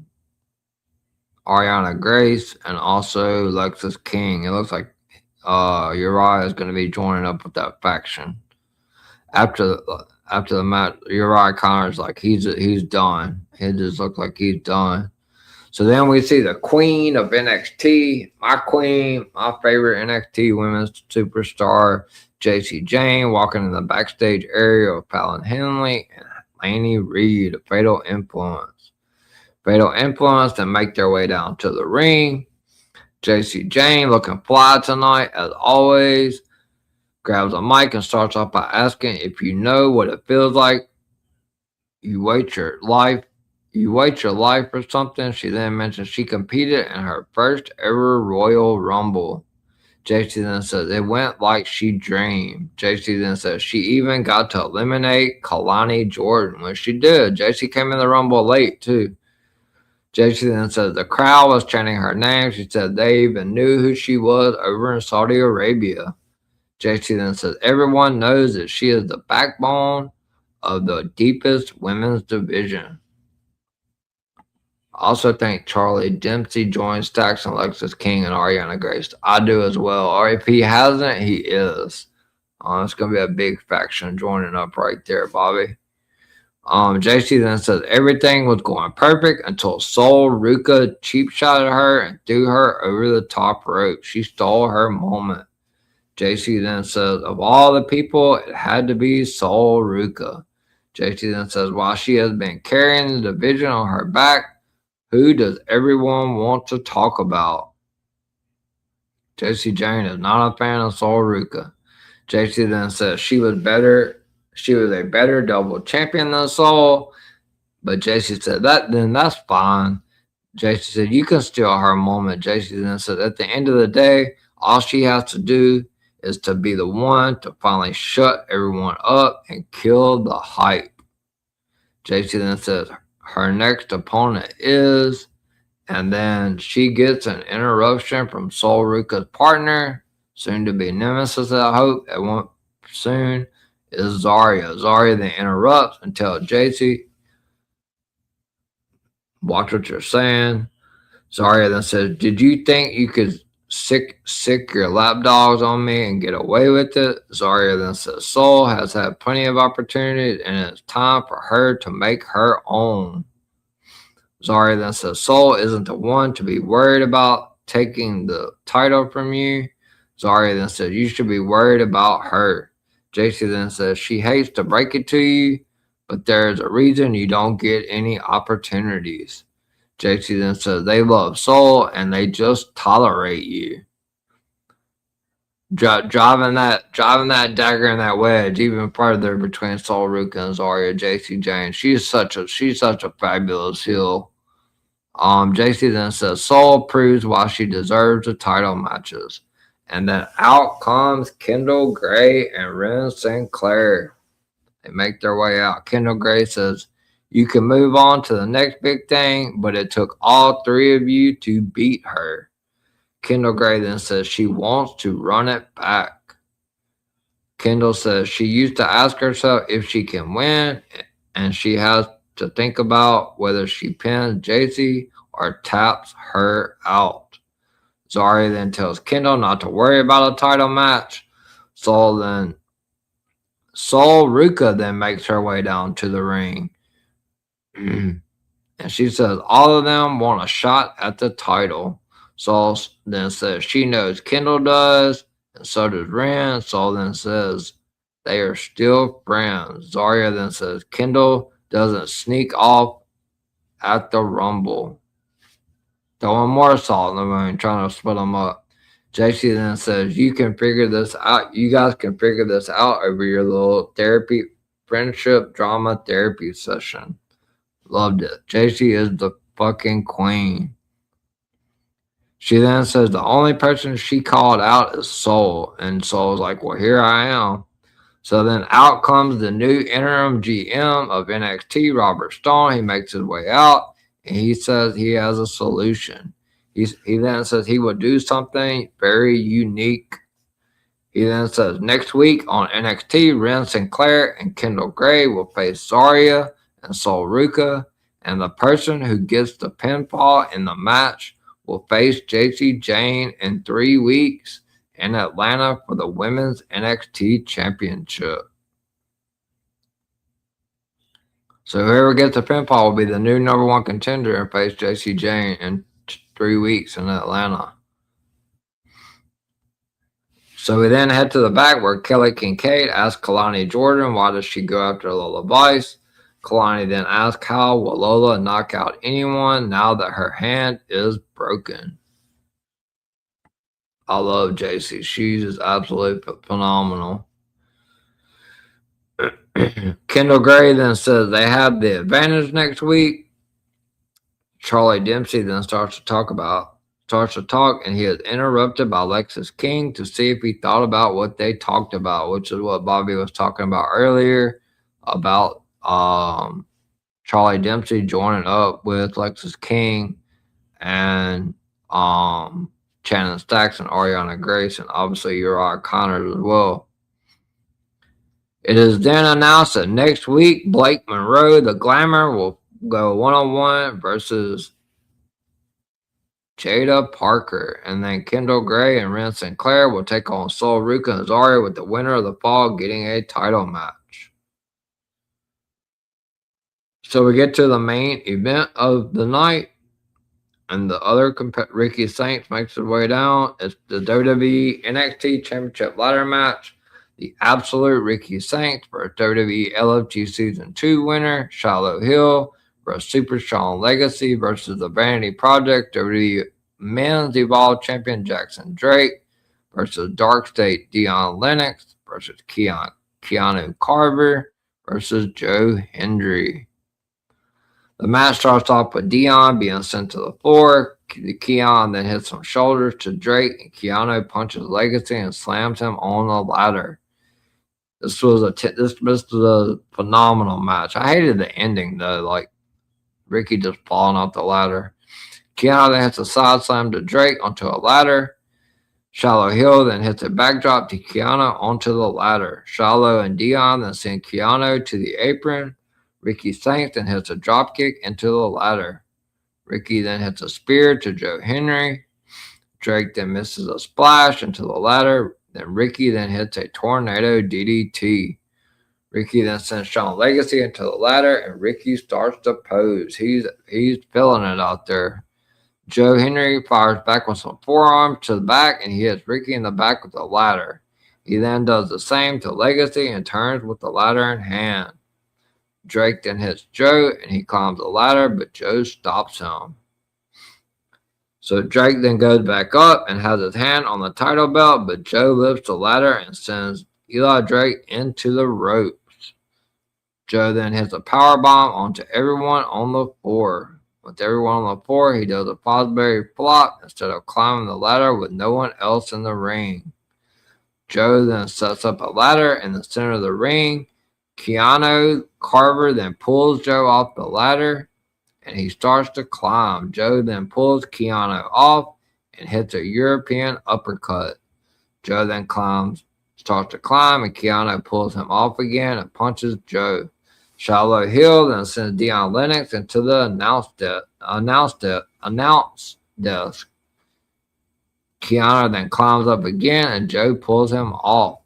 Grace and also Lexis King. It looks like Uriah is going to be joining up with that faction. After the match, Uriah Connors he's done. It just looks like he's done. So then we see the queen of NXT, my queen, my favorite NXT women's superstar, JC Jane, walking in the backstage area with Fallon Henley and Laney Reed of Fatal Influence. Fatal Influence then make their way down to the ring. JC Jane, looking fly tonight as always, grabs a mic and starts off by asking if you know what it feels like. You wait your life for something. She then mentions she competed in her first ever Royal Rumble. JC then says it went like she dreamed. JC then says she even got to eliminate Kalani Jordan, which she did. JC came in the Rumble late too. JC then says the crowd was chanting her name. She said they even knew who she was over in Saudi Arabia. JC then says everyone knows that she is the backbone of the deepest women's division. I also think Charlie Dempsey joined Stacks and Lexis King and Ariana Grace. I do as well. Or if he hasn't, he is. It's going to be a big faction joining up right there, Bobby. JC then says everything was going perfect until Sol Ruka cheap shotted her and threw her over the top rope. She stole her moment. JC then says of all the people, it had to be Sol Ruka. JC then says while she has been carrying the division on her back, who does everyone want to talk about? JC Jane is not a fan of Sol Ruka. JC then says she was a better double champion than Sol, but JC said that's fine. JC said you can steal her moment. JC then said at the end of the day, all she has to do is to be the one to finally shut everyone up and kill the hype. JC then says her next opponent is, and then she gets an interruption from Sol Ruka's partner, soon to be nemesis, I hope, at one soon, is Zarya. Zarya then interrupts and tells JC, watch what you're saying. Zarya then says, did you think you could sick your lapdogs on me and get away with it? Zarya then says Sol has had plenty of opportunities and it's time for her to make her own. Zarya then says Sol isn't the one to be worried about taking the title from you. Zarya then says you should be worried about her. JC then says she hates to break it to you, but there's a reason you don't get any opportunities. JC then says they love Sol and they just tolerate you. Driving that dagger and that wedge even further between Sol Ruka and Zarya. JC Jane, she's such a fabulous heel. JC then says Sol proves why she deserves the title matches, and then out comes Kendall Gray and Ren Sinclair. They make their way out. Kendall Gray says, You can move on to the next big thing, but it took all three of you to beat her. Kendall Gray then says she wants to run it back. Kendall says she used to ask herself if she can win, and she has to think about whether she pins JC or taps her out. Zarya then tells Kendall not to worry about a title match. Sol Ruka then makes her way down to the ring. And she says all of them want a shot at the title. Sol then says she knows Kendall does, and so does Ren. Sol then says they are still friends. Zarya then says Kendall doesn't sneak off at the Rumble. Throwing more salt in the wound, trying to split them up. JC then says, you can figure this out. You guys can figure this out over your little therapy, friendship, drama therapy session. Loved it. JC is the fucking queen. She then says the only person she called out is Sol. And Sol's like, well, here I am. So then out comes the new interim GM of NXT, Robert Stone. He makes his way out, and he says he has a solution. He then says he will do something very unique. He then says next week on NXT, Ren Sinclair and Kendall Gray will face Zarya and Sol Ruka, and the person who gets the pinfall in the match will face JC Jane in 3 weeks in Atlanta for the Women's NXT Championship. So whoever gets the pinfall will be the new number one contender and face JC Jane in 3 weeks in Atlanta. So we then head to the back where Kelly Kincaid asks Kalani Jordan why does she go after Lola Vice. Kalani then asks how will Lola knock out anyone now that her hand is broken. I love JC. She's just absolutely phenomenal. Kendall Gray then says they have the advantage next week. Charlie Dempsey then starts to talk, and he is interrupted by Lexis King to see if he thought about what they talked about, which is what Bobby was talking about earlier about Charlie Dempsey joining up with Lexis King and Shannon Stacks and Ariana Grace, and obviously Uriah Connors as well. It is then announced that next week, Blake Monroe, the Glamour, will go one-on-one versus Jada Parker. And then Kendall Gray and Ren Sinclair will take on Sol Ruka and Zarya, with the winner of the fall getting a title match. So we get to the main event of the night. And the other Ricky Saints makes his way down. It's the WWE NXT Championship ladder match. The absolute Ricky Saints versus WWE LFG Season 2 winner, Shiloh Hill, versus Super Sean Legacy versus the Vanity Project, WWE Men's Evolved Champion Jackson Drake versus Dark State Dion Lennox versus Keanu Carver versus Joe Hendry. The match starts off with Dion being sent to the floor. Keon then hits some shoulders to Drake, and Keanu punches Legacy and slams him on the ladder. This was a phenomenal match. I hated the ending though, like Ricky just falling off the ladder. Keanu then hits a side slam to Drake onto a ladder. Shiloh Hill then hits a backdrop to Keanu onto the ladder. Shiloh and Dion then send Keanu to the apron. Ricky Saints then hits a dropkick into the ladder. Ricky then hits a spear to Joe Hendry. Drake then misses a splash into the ladder. Then Ricky then hits a tornado DDT. Ricky then sends Sean Legacy into the ladder, and Ricky starts to pose. He's feeling it out there. Joe Hendry fires back with some forearms to the back, and he hits Ricky in the back with the ladder. He then does the same to Legacy and turns with the ladder in hand. Drake then hits Joe, and he climbs the ladder, but Joe stops him. So Drake then goes back up and has his hand on the title belt, but Joe lifts the ladder and sends Eli Drake into the ropes. Joe then hits a powerbomb onto everyone on the floor. With everyone on the floor, he does a Fosbury flop instead of climbing the ladder with no one else in the ring. Joe then sets up a ladder in the center of the ring, Keanu Carver then pulls Joe off the ladder and he starts to climb. Joe then pulls Keanu off and hits a European uppercut. Joe then starts to climb, and Keanu pulls him off again and punches Joe. Shiloh Hill then sends Deion Lennox into the announce desk. Keanu then climbs up again, and Joe pulls him off.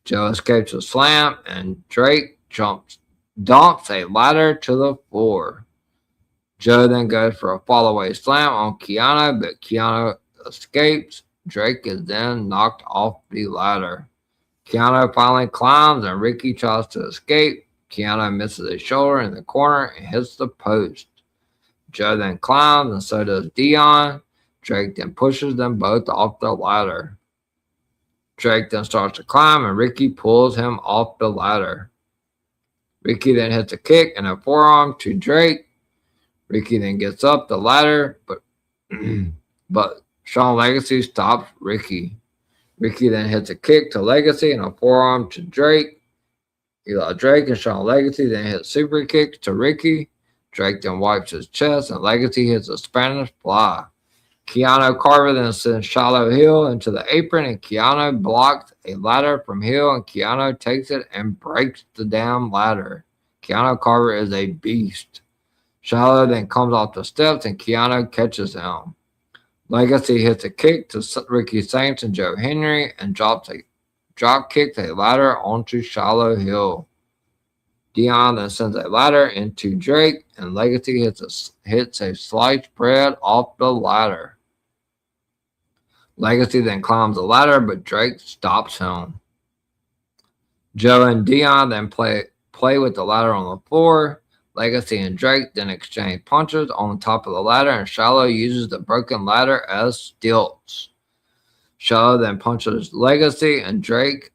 Joe escapes a slam, and Drake dumps a ladder to the floor. Joe then goes for a fall-away slam on Keanu, but Keanu escapes. Drake is then knocked off the ladder. Keanu finally climbs, and Ricky tries to escape. Keanu misses his shoulder in the corner and hits the post. Joe then climbs, and so does Deion. Drake then pushes them both off the ladder. Drake then starts to climb, and Ricky pulls him off the ladder. Ricky then hits a kick and a forearm to Drake. Ricky then gets up the ladder, but Shawn Legacy stops Ricky. Ricky then hits a kick to Legacy and a forearm to Drake. Drake and Shawn Legacy then hit super kicks to Ricky. Drake then wipes his chest, and Legacy hits a Spanish fly. Keanu Carver then sends Shiloh Hill into the apron, and Keanu blocks a ladder from Hill, and Keanu takes it and breaks the damn ladder. Keanu Carver is a beast. Shiloh then comes off the steps, and Keanu catches him. Legacy hits a kick to Ricky Saints and Joe Henry, and drop kicks a ladder onto Shiloh Hill. Deion then sends a ladder into Drake, and Legacy hits a sliced bread off the ladder. Legacy then climbs the ladder, but Drake stops him. Joe and Deion then play with the ladder on the floor. Legacy and Drake then exchange punches on the top of the ladder, and Shiloh uses the broken ladder as stilts. Shiloh then punches Legacy and Drake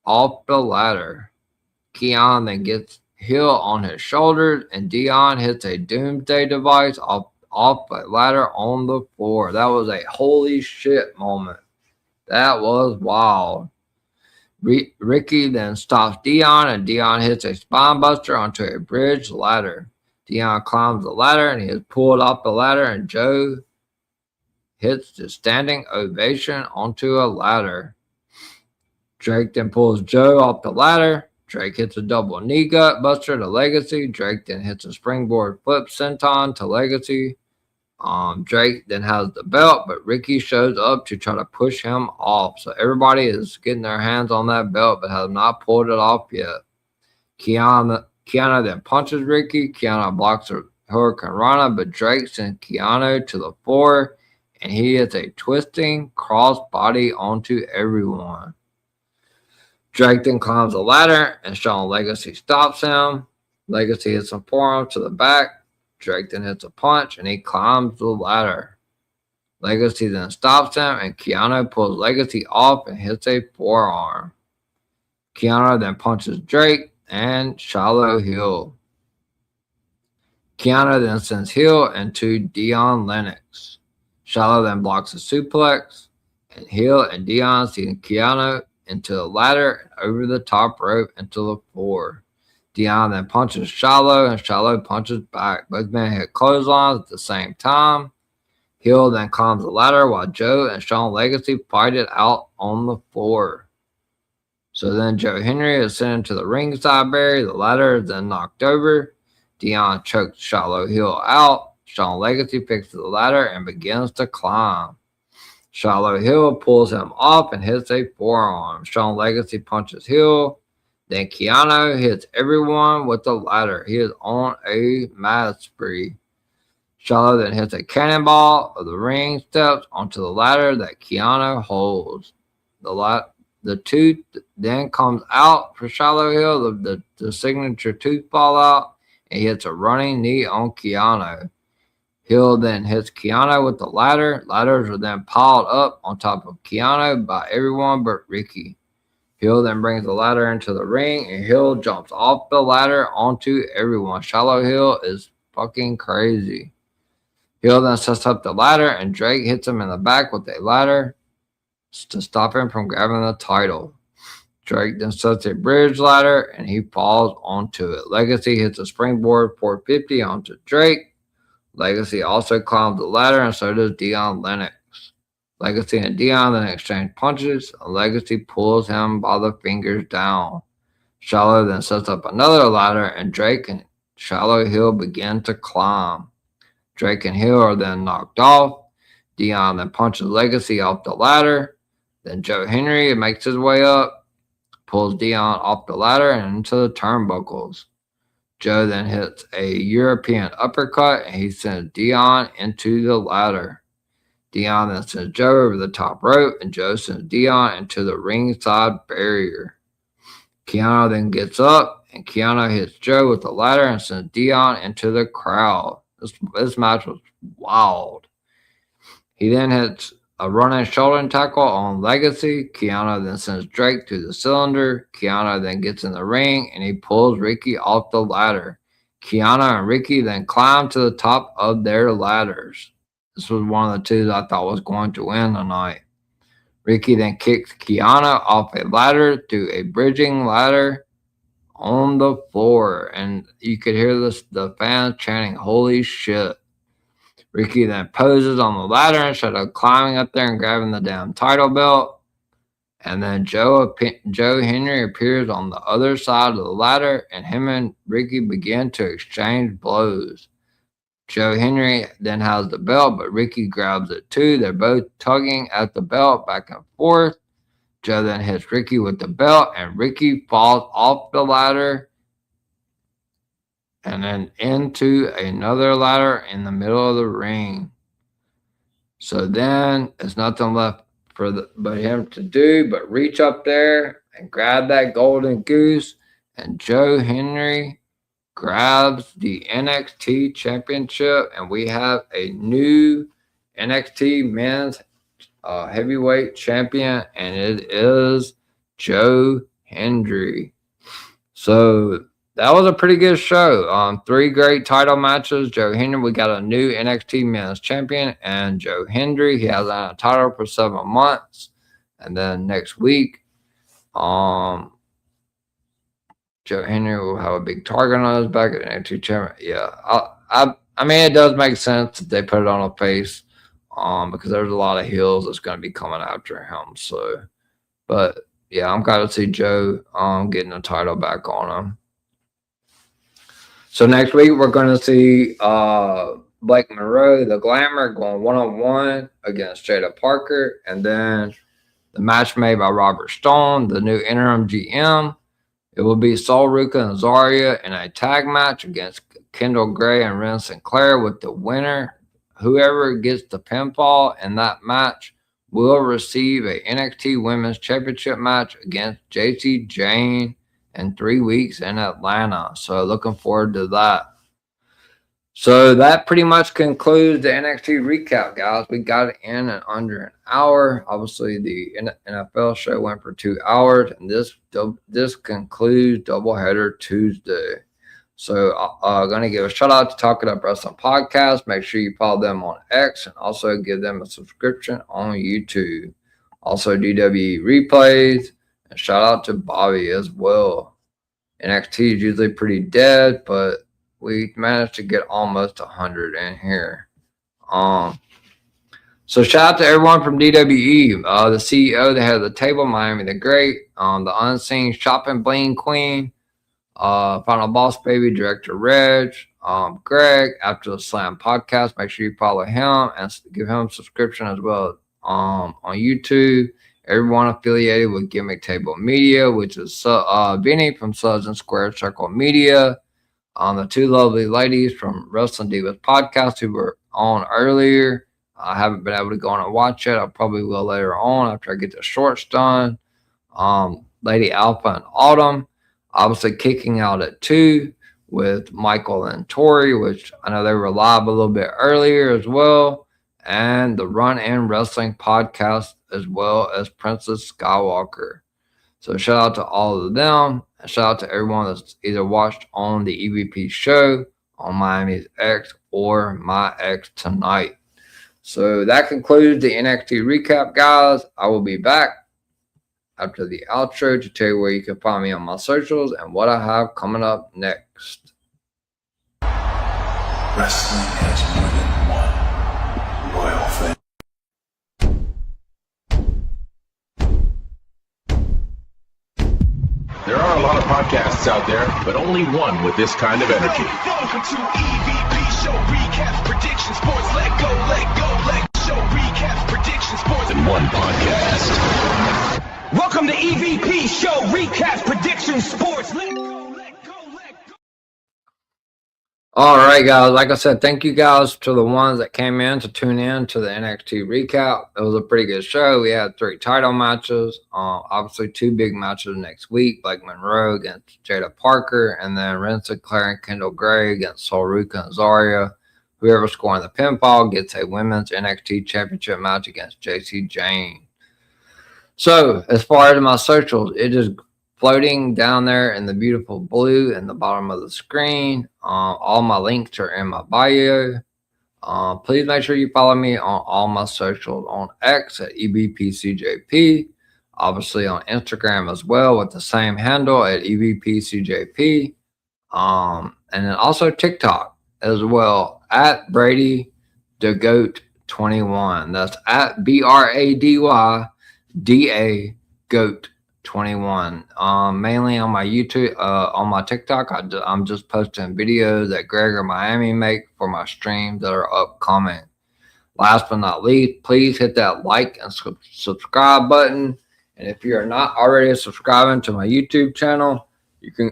off the ladder. Keon then gets Hill on his shoulders, and Deion hits a doomsday device off a ladder on the floor. That was a holy shit moment. That was wild. Ricky then stops Deion, and Deion hits a spine buster onto a bridge ladder. Deion climbs the ladder, and he is pulled off the ladder, and Joe hits the standing ovation onto a ladder. Drake then pulls Joe off the ladder. Drake hits a double knee gut buster to Legacy. Drake then hits a springboard flip senton to Legacy. Drake then has the belt, but Ricky shows up to try to push him off. So everybody is getting their hands on that belt, but has not pulled it off yet. Keanu then punches Ricky. Keanu blocks a Hurricane Rana, but Drake sends Keanu to the floor, and he hits a twisting crossbody onto everyone. Drake then climbs the ladder, and Shawn Legacy stops him. Legacy hits a forearm to the back. Drake then hits a punch, and he climbs the ladder. Legacy then stops him, and Keanu pulls Legacy off and hits a forearm. Keanu then punches Drake and Shiloh Hill. Keanu then sends Hill into Deion Lennox. Shiloh then blocks a suplex, and Hill and Deion send Keanu into the ladder and over the top rope into the floor. Deion then punches Shiloh, and Shiloh punches back. Both men hit clotheslines at the same time. Hill then climbs the ladder while Joe and Shawn Legacy fight it out on the floor. So then Joe Henry is sent into the ringside barrier. The ladder is then knocked over. Deion chokes Shiloh Hill out. Shawn Legacy picks the ladder and begins to climb. Shiloh Hill pulls him off and hits a forearm. Shawn Legacy punches Hill. Then Keanu hits everyone with the ladder. He is on a mad spree. Shiloh then hits a cannonball of the ring steps onto the ladder that Keanu holds. The tooth then comes out for Shiloh Hill, the signature tooth fallout, and he hits a running knee on Keanu. Hill then hits Keanu with the ladder. Ladders are then piled up on top of Keanu by everyone but Ricky. Hill then brings the ladder into the ring, and Hill jumps off the ladder onto everyone. Shiloh Hill is fucking crazy. Hill then sets up the ladder, and Drake hits him in the back with a ladder to stop him from grabbing the title. Drake then sets a bridge ladder and he falls onto it. Legacy hits a springboard 450 onto Drake. Legacy also climbs the ladder and so does Dion Lennox. Legacy and Dion then exchange punches. And Legacy pulls him by the fingers down. Shallow then sets up another ladder and Drake and Shallow Hill begin to climb. Drake and Hill are then knocked off. Dion then punches Legacy off the ladder. Then Joe Henry makes his way up, pulls Dion off the ladder and into the turnbuckles. Joe then hits a European uppercut and he sends Dion into the ladder. Dion then sends Joe over the top rope and Joe sends Dion into the ringside barrier. Keanu then gets up and Keanu hits Joe with the ladder and sends Dion into the crowd. This match was wild. He then hits a running shoulder tackle on Legacy. Keanu then sends Drake to the cylinder. Keanu then gets in the ring and he pulls Ricky off the ladder. Keanu and Ricky then climb to the top of their ladders. This was one of the two that I thought was going to win tonight. Ricky then kicks Keanu off a ladder to a bridging ladder on the floor. And you could hear the fans chanting, "Holy shit." Ricky then poses on the ladder instead of climbing up there and grabbing the damn title belt. And then Joe Henry appears on the other side of the ladder and him and Ricky begin to exchange blows. Joe Henry then has the belt, but Ricky grabs it too. They're both tugging at the belt back and forth. Joe then hits Ricky with the belt, and Ricky falls off the ladder and then into another ladder in the middle of the ring. So then there's nothing left but him to do but reach up there and grab that golden goose, and Joe Henry grabs the NXT championship, and we have a new NXT men's heavyweight champion, and it is Joe Hendry. So that was a pretty good show. 3 great title matches. Joe Hendry, we got a new NXT men's champion, and Joe Hendry, he has a title for 7 months. And then next week, Joe Henry will have a big target on his back at NXT champion. Yeah, I mean, it does make sense that they put it on a face, because there's a lot of heels that's going to be coming after him. So, but yeah, I'm glad to see Joe getting the title back on him. So next week we're going to see Blake Monroe, the Glamour, going 1-on-1 against Jada Parker, and then the match made by Robert Stone, the new interim GM. It will be Sol Ruka and Zarya in a tag match against Kendall Gray and Ren Sinclair, with the winner, whoever gets the pinfall in that match, will receive a NXT Women's Championship match against JC Jane in 3 weeks in Atlanta. So looking forward to that. So that pretty much concludes the NXT recap, guys. We got it in under an hour. Obviously, the NFL show went for 2 hours, and this concludes Doubleheader Tuesday. So I'm going to give a shout out to Talk It Up Wrestling Podcast. Make sure you follow them on X and also give them a subscription on YouTube. Also, DWE Replays, and shout out to Bobby as well. NXT is usually pretty dead, but we managed to get almost 100 in here. So shout out to everyone from DWE, the CEO, the head of the table, Miami the Great, the unseen shopping bling queen, Final Boss Baby, Director Reg, Greg, After the Slam Podcast. Make sure you follow him and give him a subscription as well on YouTube. Everyone affiliated with Gimmick Table Media, which is Vinny from Suds and Square Circle Media. The 2 lovely ladies from Wrestling Divas Podcast who were on earlier. I haven't been able to go on and watch it. I probably will later on after I get the shorts done. Lady Alpha and Autumn, obviously kicking out at 2 with Michael and Tori, which I know they were live a little bit earlier as well. And the Run In Wrestling Podcast, as well as Princess Skywalker. So shout out to all of them. And shout out to everyone that's either watched on the EVP show, on Miami's X, or My X Tonight. So that concludes the NXT recap, guys. I will be back after the outro to tell you where you can find me on my socials and what I have coming up next. Wrestling has more than one royal family. There are a lot of podcasts out there, but only one with this kind of energy. Welcome to EVP Show Recap Prediction Sports. Let go, Show Recap Prediction Sports. In one podcast. Welcome to EVP Show Recap Prediction Sports. Let go. All right, guys. Like I said, thank you guys to the ones that came in to tune in to the NXT recap. It was a pretty good show. We had 3 title matches. Obviously, 2 big matches next week. Blake Monroe against Jada Parker, and then Ren Sinclair and Kendall Gray against Sol Ruca and Zarya. Whoever scoring the pinfall gets a women's NXT championship match against JC Jane. So, as far as my socials, it is floating down there in the beautiful blue in the bottom of the screen. All my links are in my bio. Please make sure you follow me on all my socials on X at EBPCJP. Obviously on Instagram as well with the same handle at EBPCJP. And then also TikTok as well at Brady the Goat 21. That's at BRADYDA Goat 21. Mainly on my YouTube, on my TikTok, I'm just posting videos that Greg or Miami make for my streams that are upcoming. Last but not least, please hit that like and subscribe button. And if you're not already subscribing to my YouTube channel, you can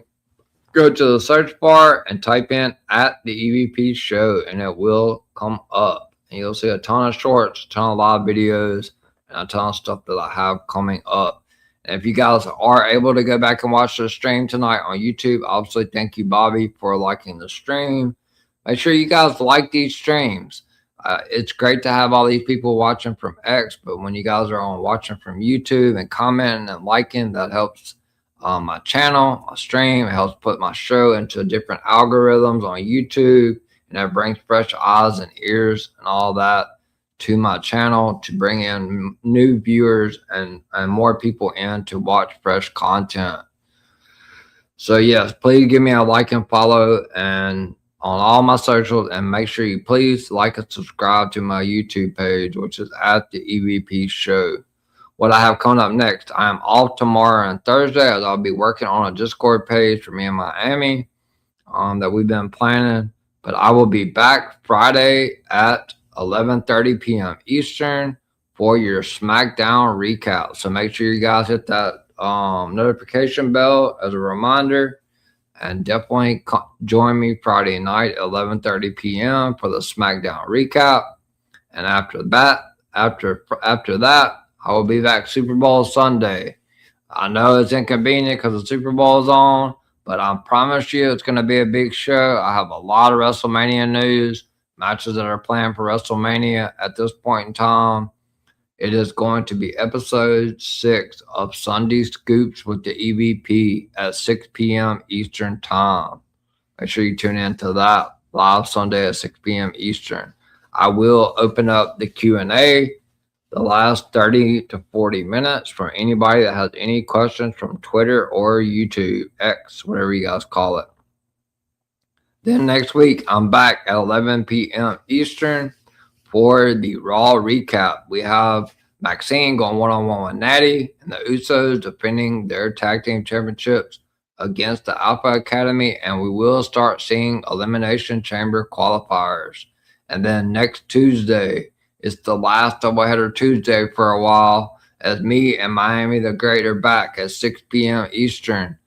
go to the search bar and type in at the EVP show and it will come up. And you'll see a ton of shorts, a ton of live videos, and a ton of stuff that I have coming up. And if you guys are able to go back and watch the stream tonight on YouTube, obviously thank you, Bobby, for liking the stream. Make sure you guys like these streams. It's great to have all these people watching from X, but when you guys are on watching from YouTube and commenting and liking, that helps my channel, my stream. It helps put my show into different algorithms on YouTube, and it brings fresh eyes and ears and all that to my channel to bring in new viewers and more people in to watch fresh content. So yes, please give me a like and follow and on all my socials, and make sure you please like and subscribe to my YouTube page, which is at the EVP show. What I have coming up next, I am off tomorrow and Thursday as I'll be working on a Discord page for me and Miami that we've been planning, but I will be back Friday at 11:30 p.m. Eastern for your SmackDown recap. So make sure you guys hit that notification bell as a reminder, and definitely join me Friday night at 11:30 p.m. for the SmackDown recap. And after that, I will be back Super Bowl Sunday. I know it's inconvenient because the Super Bowl is on, but I promise you it's going to be a big show. I have a lot of WrestleMania news, matches that are planned for WrestleMania at this point in time. It is going to be episode 6 of Sunday Scoops with the EVP at 6 p.m. Eastern time. Make sure you tune in to that live Sunday at 6 p.m. Eastern. I will open up the Q&A the last 30 to 40 minutes for anybody that has any questions from Twitter or YouTube, X, whatever you guys call it. Then next week, I'm back at 11 p.m. Eastern for the Raw recap. We have Maxine going one-on-one with Natty and the Usos defending their tag team championships against the Alpha Academy, and we will start seeing Elimination Chamber qualifiers. And then next Tuesday is the last doubleheader Tuesday for a while, as me and Miami the Great are back at 6 p.m. Eastern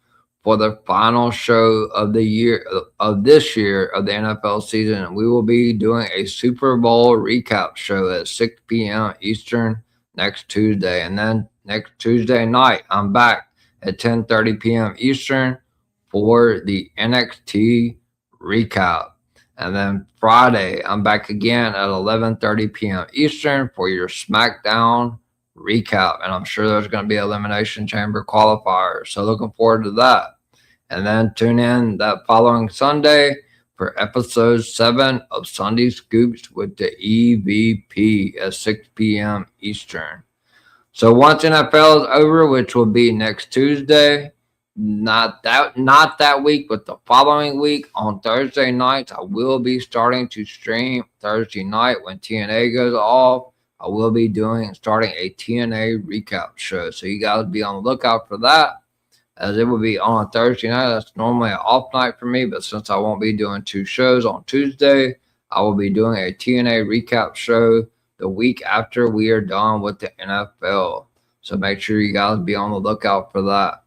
for the final show of the year of this year of the NFL season. And we will be doing a Super Bowl recap show at 6 p.m. Eastern next Tuesday. And then next Tuesday night, I'm back at 10:30 p.m. Eastern for the NXT recap. And then Friday, I'm back again at 11:30 p.m. Eastern for your SmackDown recap. And I'm sure there's going to be Elimination Chamber qualifiers. So looking forward to that. And then tune in that following Sunday for episode 7 of Sunday Scoops with the EVP at 6 p.m. Eastern. So once NFL is over, which will be next Tuesday, not that week, but the following week on Thursday nights, I will be starting to stream Thursday night when TNA goes off. I will be starting a TNA recap show. So you guys be on the lookout for that, as it will be on a Thursday night. That's normally an off night for me, but since I won't be doing 2 shows on Tuesday, I will be doing a TNA recap show the week after we are done with the NFL. So make sure you guys be on the lookout for that.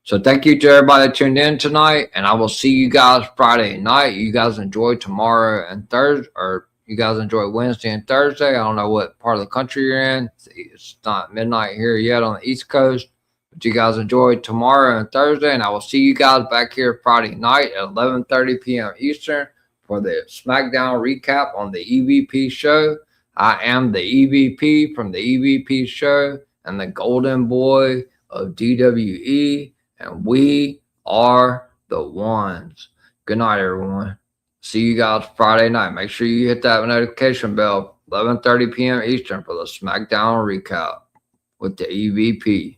So thank you to everybody that tuned in tonight, and I will see you guys Friday night. You guys enjoy tomorrow and Thursday, or you guys enjoy Wednesday and Thursday. I don't know what part of the country you're in. It's not midnight here yet on the East Coast, but you guys enjoy tomorrow and Thursday, and I will see you guys back here Friday night at 11:30 p.m. Eastern for the SmackDown recap on the EVP show. I am the EVP from the EVP show and the golden boy of DWE. And we are the ones. Good night, everyone. See you guys Friday night. Make sure you hit that notification bell, 11:30 p.m. Eastern, for the SmackDown recap with the EVP.